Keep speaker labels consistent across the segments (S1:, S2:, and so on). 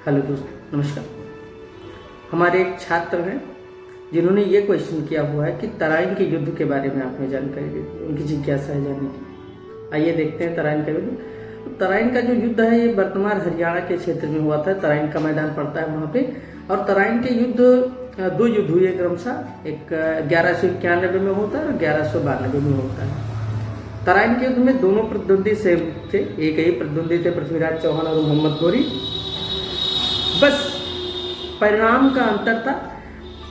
S1: Hello दोस्तों, नमस्कार। हमारे एक छात्र हैं जिन्होंने ये क्वेश्चन किया हुआ है कि तराइन के युद्ध के बारे में आपने जानकारी दी, उनकी जिज्ञासा है जानने की। आइए देखते हैं तराइन का युद्ध। तो तराइन का जो युद्ध है ये वर्तमान हरियाणा के क्षेत्र में हुआ था। तराइन का मैदान पड़ता है वहाँ पे। और तराइन के युद्ध दो युद्ध हुए क्रमशः, एक 1191 में होता है और 1192 में होता है। तराइन के युद्ध में दोनों प्रतिद्वंदी सेम थे, एक ही प्रतिद्वंदी थे, पृथ्वीराज चौहान और मोहम्मद गौरी। बस परिणाम का अंतर था।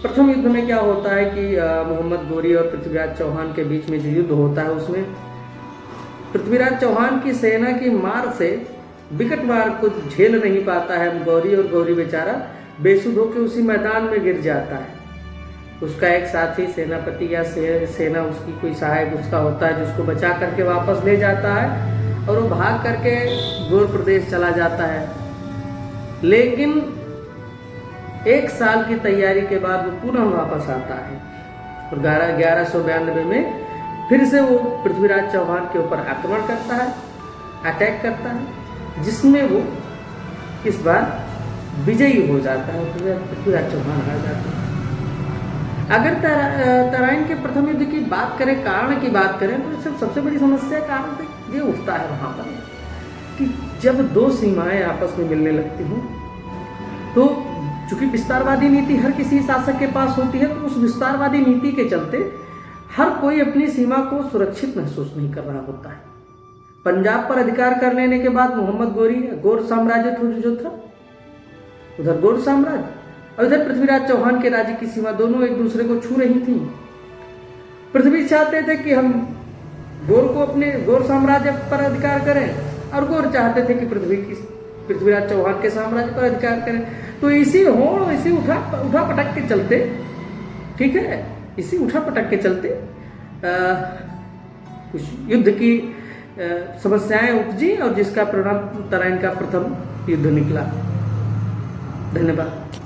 S1: प्रथम युद्ध में क्या होता है कि मोहम्मद गौरी और पृथ्वीराज चौहान के बीच में जो युद्ध होता है उसमें पृथ्वीराज चौहान की सेना की मार से विकट मार को झेल नहीं पाता है गौरी, और गौरी बेचारा बेसुध होकर उसी मैदान में गिर जाता है। उसका एक साथी सेनापति या सेना उसकी कोई सहायक उसका होता है जिसको बचा करके वापस ले जाता है और वो भाग करके गौर प्रदेश चला जाता है। लेकिन एक साल की तैयारी के बाद वो पुनः वापस आता है और 1192 में फिर से वो पृथ्वीराज चौहान के ऊपर आक्रमण करता है, अटैक करता है, जिसमें वो इस बार विजयी हो जाता है, पृथ्वीराज चौहान हार जाता है। अगर तराइन के प्रथम युद्ध की बात करें, कारण की बात करें, तो सबसे बड़ी समस्या कारण ये उठता है वहां पर कि जब दो सीमाएं आपस में मिलने लगती हूँ तो चूंकि विस्तारवादी नीति हर किसी शासक के पास होती है, तो उस विस्तारवादी नीति के चलते हर कोई अपनी सीमा को सुरक्षित महसूस नहीं कर रहा होता है। पंजाब पर अधिकार कर लेने के बाद मोहम्मद गौरी गौर साम्राज्य जो था, उधर गौर साम्राज्य और इधर पृथ्वीराज चौहान के राज्य की सीमा दोनों एक दूसरे को छू रही थी। पृथ्वी चाहते थे कि हम गौर को अपने गौर साम्राज्य पर अधिकार करें और गौर चाहते थे कि पृथ्वीराज चौहान के साम्राज्य पर अधिकार करें। तो इसी होड़, इसी उठा पटक के चलते, ठीक है, इसी उठा पटक के चलते कुछ युद्ध की समस्याएं उपजी और जिसका परिणाम तराइन का प्रथम युद्ध निकला। धन्यवाद।